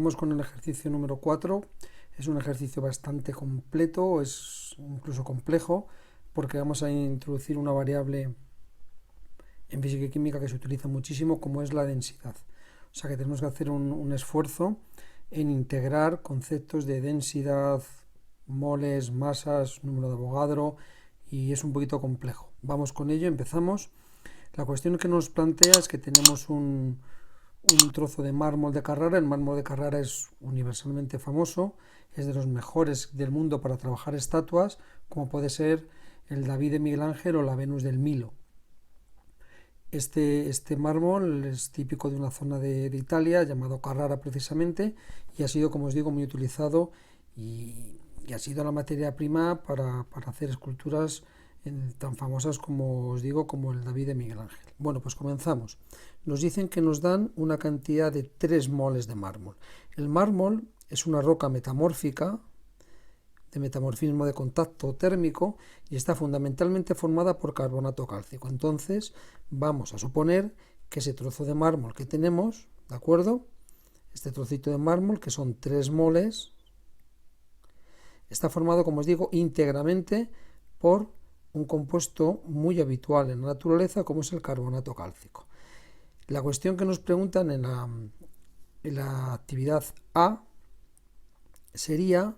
Continuamos con el ejercicio número 4. Es un ejercicio bastante completo, es incluso complejo, porque vamos a introducir una variable en física y química que se utiliza muchísimo, como es la densidad. O sea que tenemos que hacer un esfuerzo en integrar conceptos de densidad, moles, masas, número de Avogadro, y es un poquito complejo. Vamos con ello, empezamos. La cuestión que nos plantea es que tenemos un trozo de mármol de Carrara. El mármol de Carrara es universalmente famoso, es de los mejores del mundo para trabajar estatuas, como puede ser el David de Miguel Ángel o la Venus del Milo. Este mármol es típico de una zona de Italia llamado Carrara precisamente, y ha sido, como os digo, muy utilizado y ha sido la materia prima para hacer esculturas tan famosas como os digo, como el David de Miguel Ángel. Bueno, pues comenzamos. Nos dicen que nos dan una cantidad de 3 moles de mármol. El mármol es una roca metamórfica, de metamorfismo de contacto térmico, y está fundamentalmente formada por carbonato cálcico. Entonces vamos a suponer que ese trozo de mármol que tenemos, ¿de acuerdo? Este trocito de mármol, que son 3 moles, está formado, como os digo, íntegramente por un compuesto muy habitual en la naturaleza, como es el carbonato cálcico. La cuestión que nos preguntan en la actividad A sería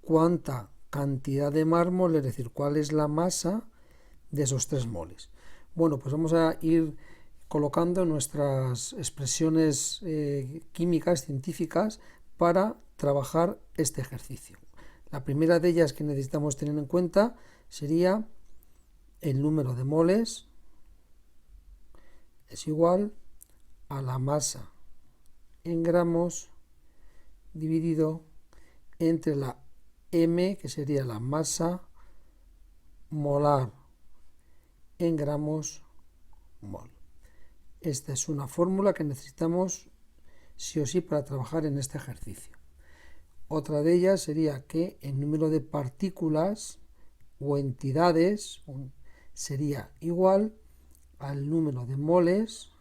cuánta cantidad de mármol, es decir, cuál es la masa de esos 3 moles. Bueno, pues vamos a ir colocando nuestras expresiones químicas, científicas, para trabajar este ejercicio. La primera de ellas que necesitamos tener en cuenta sería el número de moles es igual a la masa en gramos dividido entre la M, que sería la masa molar en gramos mol. Esta es una fórmula que necesitamos sí o sí para trabajar en este ejercicio. Otra de ellas sería que el número de partículas o entidades sería igual al número de moles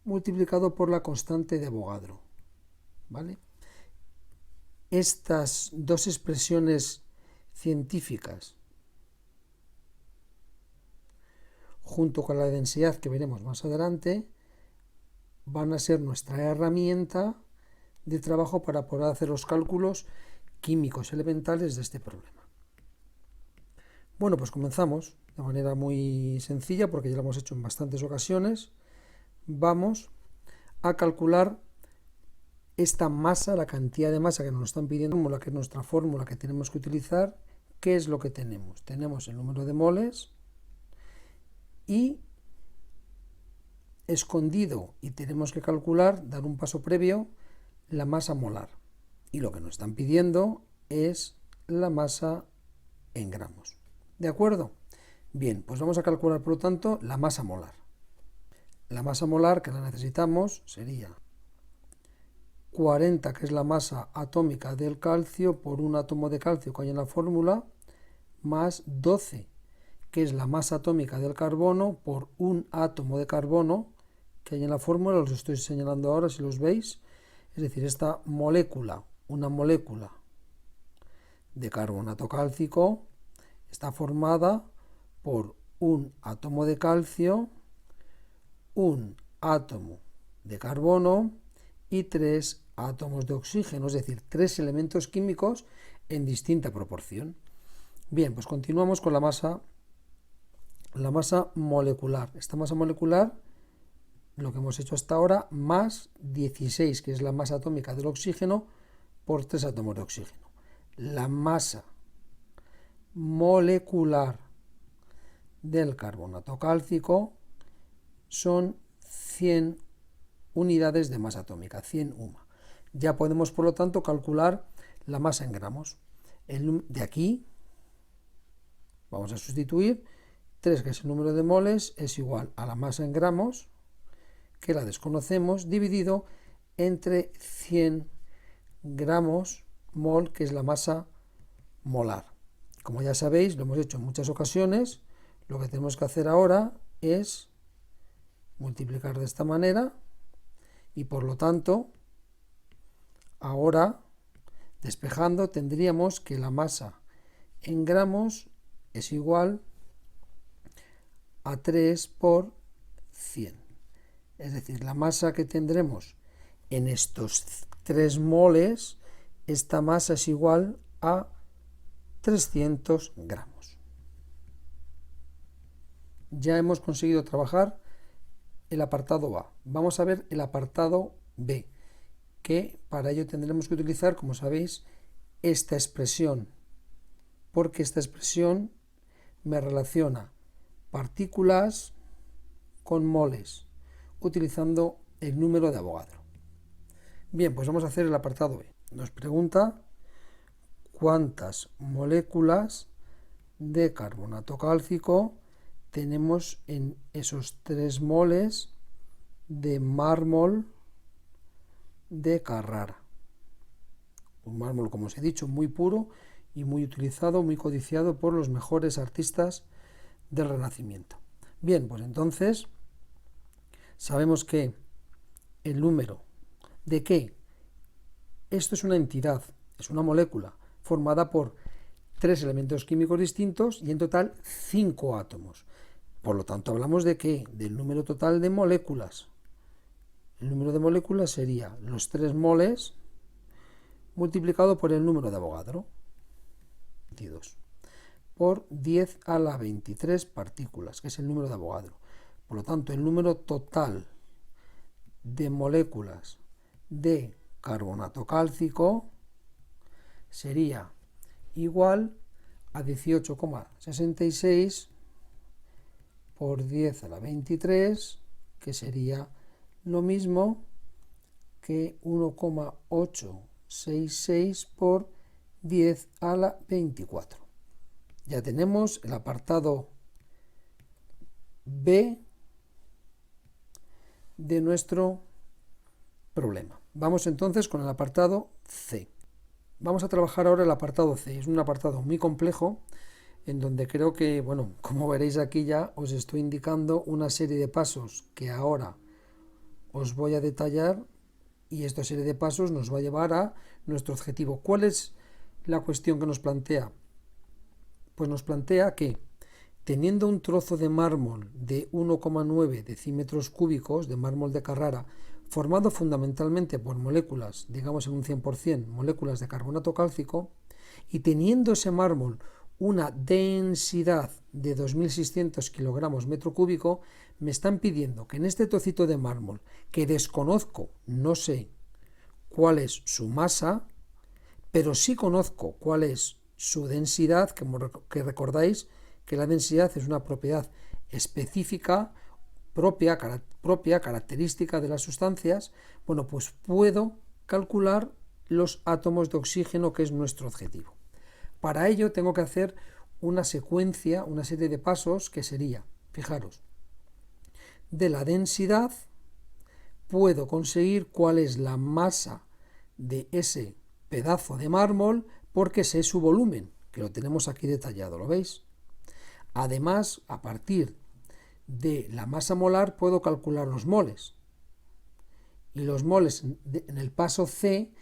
multiplicado por la constante de Avogadro, ¿vale? Estas dos expresiones científicas, junto con la densidad que veremos más adelante, van a ser nuestra herramienta de trabajo para poder hacer los cálculos químicos elementales de este problema. Bueno, pues comenzamos de manera muy sencilla, porque ya lo hemos hecho en bastantes ocasiones. Vamos a calcular esta masa, la cantidad de masa que nos están pidiendo, la que es nuestra fórmula que tenemos que utilizar. ¿Qué es lo que tenemos? Tenemos el número de moles y escondido, y tenemos que calcular, dar un paso previo, la masa molar. Y lo que nos están pidiendo es la masa en gramos. ¿De acuerdo? Bien, pues vamos a calcular, por lo tanto, la masa molar. La masa molar que la necesitamos sería 40, que es la masa atómica del calcio, por un átomo de calcio que hay en la fórmula, más 12, que es la masa atómica del carbono, por un átomo de carbono que hay en la fórmula. Los estoy señalando ahora, si los veis. Es decir, esta molécula, una molécula de carbonato cálcico, está formada por un átomo de calcio, un átomo de carbono y 3 átomos de oxígeno, es decir, 3 elementos químicos en distinta proporción. Bien, pues continuamos con la masa molecular. Esta masa molecular, lo que hemos hecho hasta ahora, más 16, que es la masa atómica del oxígeno, por 3 átomos de oxígeno. La masa molecular del carbonato cálcico son 100 unidades de masa atómica, 100 UMA. Ya podemos, por lo tanto, calcular la masa en gramos. De aquí vamos a sustituir 3, que es el número de moles, es igual a la masa en gramos, que la desconocemos, dividido entre 100 gramos mol, que es la masa molar. Como ya sabéis, lo hemos hecho en muchas ocasiones, lo que tenemos que hacer ahora es multiplicar de esta manera, y por lo tanto Ahora, despejando, tendríamos que la masa en gramos es igual a 3 por 100. Es decir, la masa que tendremos en estos 3 moles, esta masa es igual a 300 gramos. Ya hemos conseguido trabajar el apartado A. Vamos a ver el apartado B, que para ello tendremos que utilizar, como sabéis, esta expresión, porque esta expresión me relaciona partículas con moles, utilizando el número de Avogadro. Bien, pues vamos a hacer el apartado B. Nos pregunta cuántas moléculas de carbonato cálcico tenemos en esos 3 moles de mármol de Carrara. Un mármol, como os he dicho, muy puro y muy utilizado, muy codiciado por los mejores artistas del Renacimiento. Bien, pues entonces sabemos que el número de que esto es una entidad, es una molécula formada por 3 elementos químicos distintos y en total 5 átomos. Por lo tanto, hablamos de que del número total de moléculas. El número de moléculas sería los 3 moles multiplicado por el número de Avogadro, 22, por 10 a la 23 partículas, que es el número de Avogadro. Por lo tanto, el número total de moléculas de carbonato cálcico sería igual a 18,66 por 10 a la 23, que sería lo mismo que 1,866 por 10 a la 24. Ya tenemos el apartado B de nuestro problema. Vamos entonces con el apartado C. Vamos a trabajar ahora el apartado C. Es un apartado muy complejo en donde creo que, bueno, como veréis aquí ya os estoy indicando una serie de pasos que ahora os voy a detallar y esta serie de pasos nos va a llevar a nuestro objetivo. ¿Cuál es la cuestión que nos plantea? Pues nos plantea que teniendo un trozo de mármol de 1,9 decímetros cúbicos de mármol de Carrara, formado fundamentalmente por moléculas, digamos en un 100%, moléculas de carbonato cálcico, y teniendo ese mármol una densidad de 2.600 kilogramos metro cúbico, me están pidiendo que en este trocito de mármol, que desconozco, no sé cuál es su masa, pero sí conozco cuál es su densidad, que recordáis que la densidad es una propiedad específica, propia, característica de las sustancias, bueno, pues puedo calcular los átomos de oxígeno, que es nuestro objetivo. Para ello tengo que hacer una secuencia, una serie de pasos que sería, fijaros, de la densidad puedo conseguir cuál es la masa de ese pedazo de mármol porque sé su volumen, que lo tenemos aquí detallado, ¿lo veis? Además, a partir de la masa molar puedo calcular los moles. Y los moles en el paso C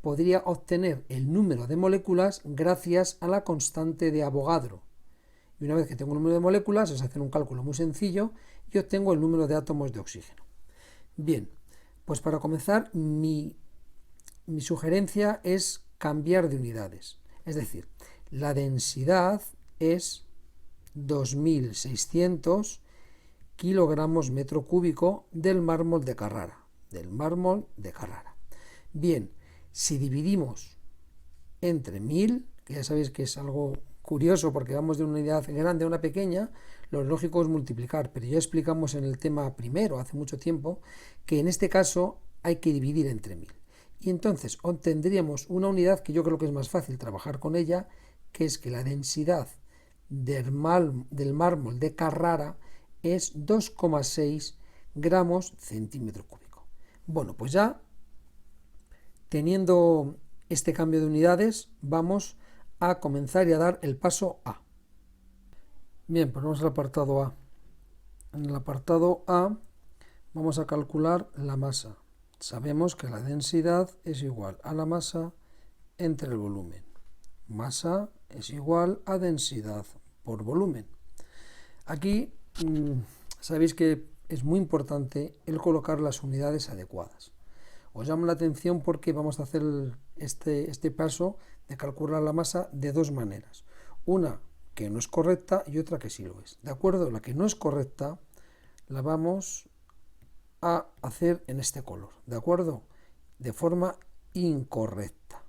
podría obtener el número de moléculas gracias a la constante de Avogadro. Y una vez que tengo el número de moléculas, es hacer un cálculo muy sencillo y obtengo el número de átomos de oxígeno. Bien, pues para comenzar, mi sugerencia es cambiar de unidades. Es decir, la densidad es 2.600 kilogramos metro cúbico del mármol de Carrara. Bien, si dividimos entre 1000, que ya sabéis que es algo curioso porque vamos de una unidad grande a una pequeña, lo lógico es multiplicar, pero ya explicamos en el tema primero, hace mucho tiempo, que en este caso hay que dividir entre 1000. Y entonces obtendríamos una unidad que yo creo que es más fácil trabajar con ella, que es que la densidad del mármol de Carrara es 2,6 gramos centímetro cúbico. Bueno, pues ya teniendo este cambio de unidades, vamos a comenzar y a dar el paso A. Bien, pues vamos al apartado A. En el apartado A vamos a calcular la masa. Sabemos que la densidad es igual a la masa entre el volumen. Masa es igual a densidad por volumen. Aquí sabéis que es muy importante el colocar las unidades adecuadas. Os llamo la atención porque vamos a hacer este paso de calcular la masa de dos maneras. Una que no es correcta y otra que sí lo es. ¿De acuerdo? La que no es correcta la vamos a hacer en este color. ¿De acuerdo? De forma incorrecta.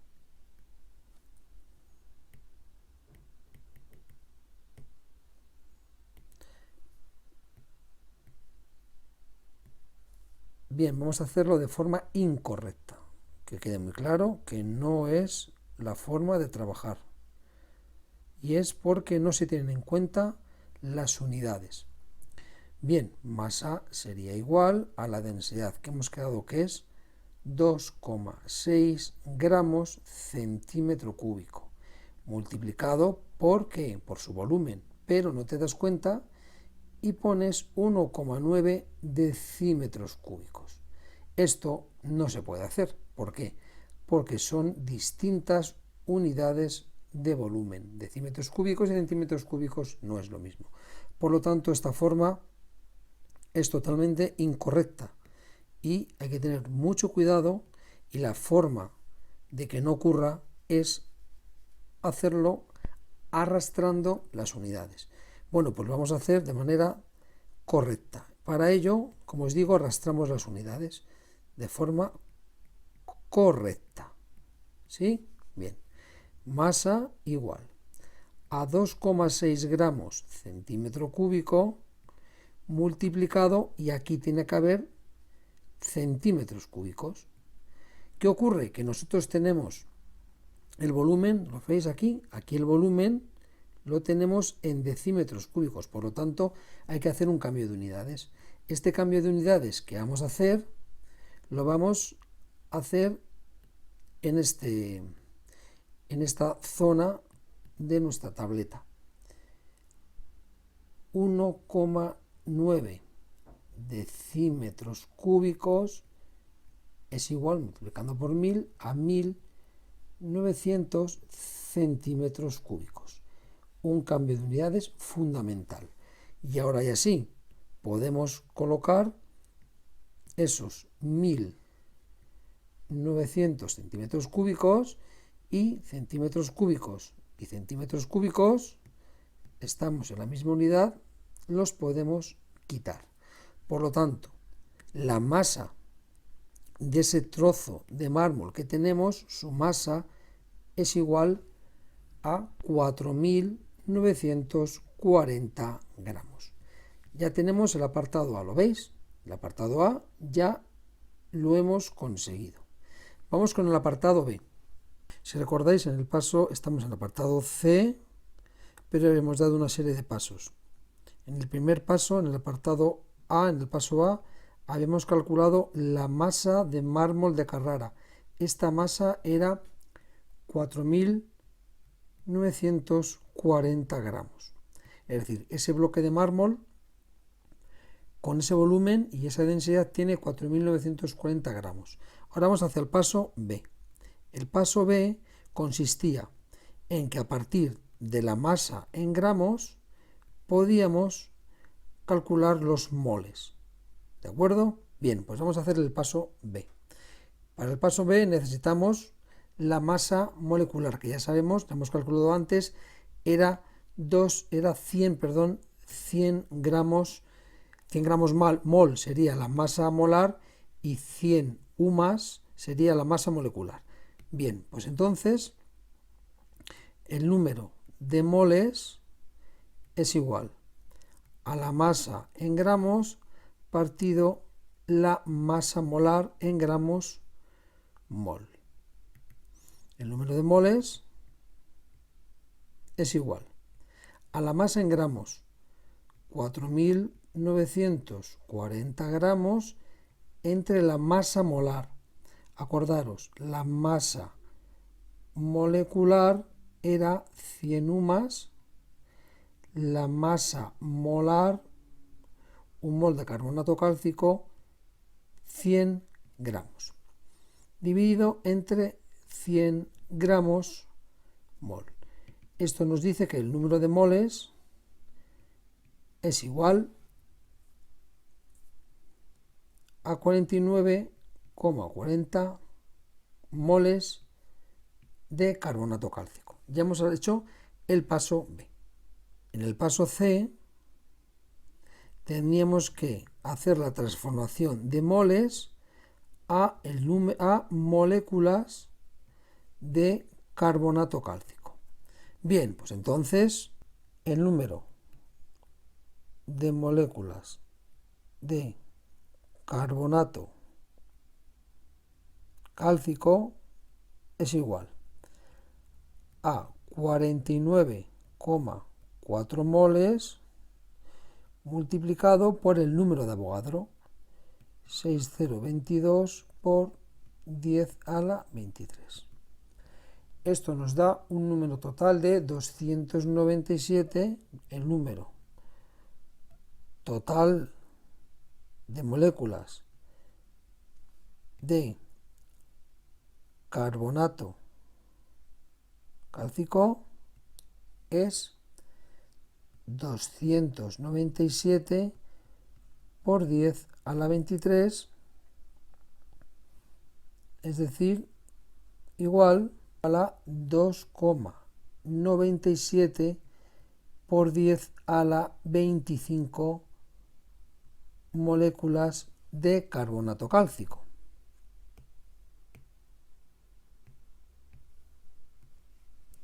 Bien, vamos a hacerlo de forma incorrecta. Que quede muy claro que no es la forma de trabajar. Y es porque no se tienen en cuenta las unidades. Bien, masa sería igual a la densidad que hemos quedado que es 2,6 gramos centímetro cúbico, multiplicado por ¿qué? Por su volumen, pero no te das cuenta y pones 1,9 decímetros cúbicos. Esto no se puede hacer. ¿Por qué? Porque son distintas unidades de volumen. Decímetros cúbicos y centímetros cúbicos no es lo mismo. Por lo tanto, esta forma es totalmente incorrecta y hay que tener mucho cuidado, y la forma de que no ocurra es hacerlo arrastrando las unidades. Bueno, pues lo vamos a hacer de manera correcta. Para ello, como os digo, arrastramos las unidades de forma correcta. ¿Sí? Bien. Masa igual a 2,6 gramos centímetro cúbico multiplicado, y aquí tiene que haber centímetros cúbicos. ¿Qué ocurre? Que nosotros tenemos el volumen, ¿lo veis aquí? Aquí el volumen lo tenemos en decímetros cúbicos, por lo tanto hay que hacer un cambio de unidades. Este cambio de unidades que vamos a hacer, lo vamos a hacer en esta zona de nuestra tableta. 1,9 decímetros cúbicos es igual, multiplicando por 1000, a 1900 centímetros cúbicos. Un cambio de unidades fundamental. Y ahora ya sí, podemos colocar esos 1900 centímetros cúbicos y centímetros cúbicos y centímetros cúbicos, estamos en la misma unidad, los podemos quitar. Por lo tanto, la masa de ese trozo de mármol que tenemos, su masa es igual a 4.940 gramos. Ya tenemos el apartado A, ¿lo veis? El apartado A ya lo hemos conseguido. Vamos con el apartado B. Si recordáis, en el paso estamos en el apartado C, pero hemos dado una serie de pasos. En el primer paso, en el apartado A, en el paso A, habíamos calculado la masa de mármol de Carrara. Esta masa era 4.940 gramos. Es decir, ese bloque de mármol con ese volumen y esa densidad tiene 4.940 gramos. Ahora vamos hacia el paso B. El paso B consistía en que a partir de la masa en gramos podíamos calcular los moles. ¿De acuerdo? Bien, pues vamos a hacer el paso B. Para el paso B necesitamos la masa molecular, que ya sabemos, la hemos calculado antes, era 100 gramos, 100 gramos mol sería la masa molar y 100 UMAS sería la masa molecular. Bien, pues entonces el número de moles es igual a la masa en gramos partido la masa molar en gramos mol. El número de moles es igual a la masa en gramos, 4.940 gramos, entre la masa molar. Acordaros, la masa molecular era 100 UMAS, la masa molar, un mol de carbonato cálcico, 100 gramos, dividido entre 100 gramos mol. Esto nos dice que el número de moles es igual a 49,40 moles de carbonato cálcico. Ya hemos hecho el paso B. En el paso C tendríamos que hacer la transformación de moles a moléculas de carbonato cálcico. Bien, pues entonces el número de moléculas de carbonato cálcico es igual a 49,4 moles multiplicado por el número de Avogadro, 6022 por 10 a la 23. Esto nos da un número total de 297, el número total de moléculas de carbonato cálcico es 297 por 10 a la 23, es decir, igual a la 2,97 por 10 a la 25 moléculas de carbonato cálcico.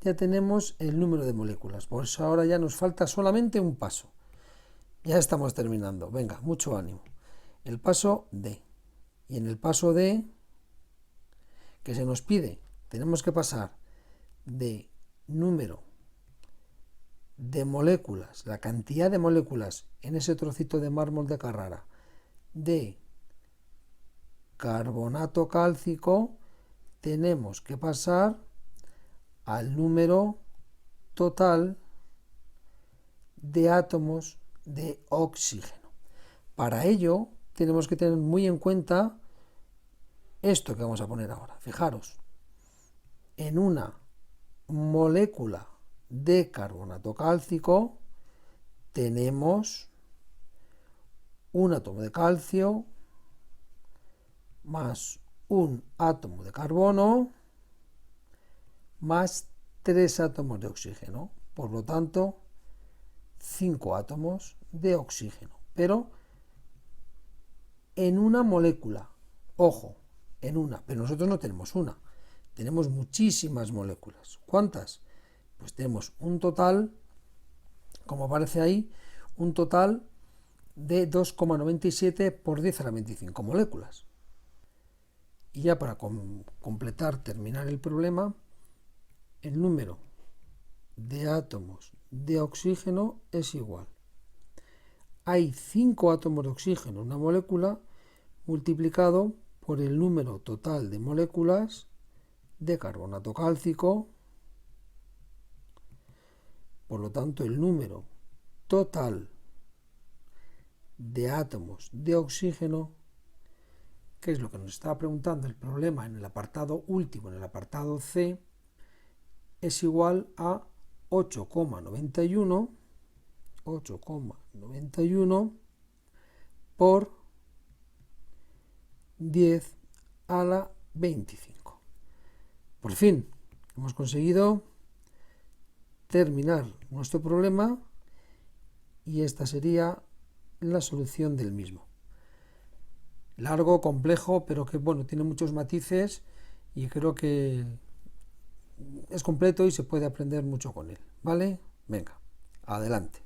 Ya tenemos el número de moléculas, por eso ahora ya nos falta solamente un paso. Ya estamos terminando, venga, mucho ánimo. El paso D. Y en el paso D, que se nos pide, tenemos que pasar de número de moléculas, la cantidad de moléculas en ese trocito de mármol de Carrara de carbonato cálcico, tenemos que pasar al número total de átomos de oxígeno. Para ello tenemos que tener muy en cuenta esto que vamos a poner ahora. Fijaros, en una molécula de carbonato cálcico tenemos un átomo de calcio más un átomo de carbono más 3 átomos de oxígeno. Por lo tanto, 5 átomos de oxígeno. Pero en una molécula, ojo, en una, pero nosotros no tenemos una, tenemos muchísimas moléculas. ¿Cuántas? Pues tenemos un total, como aparece ahí, un total de 2,97 por 10 a la 25 moléculas. Y ya para terminar el problema, el número de átomos de oxígeno es igual. Hay 5 átomos de oxígeno en una molécula multiplicado por el número total de moléculas de carbonato cálcico. Por lo tanto, el número total de átomos de oxígeno, que es lo que nos estaba preguntando el problema en el apartado último, en el apartado C, es igual a 8,91 por 10 a la 25. Por fin, hemos conseguido terminar nuestro problema y esta sería la solución del mismo. Largo, complejo, pero que bueno, tiene muchos matices y creo que es completo y se puede aprender mucho con él, ¿vale? Venga, adelante.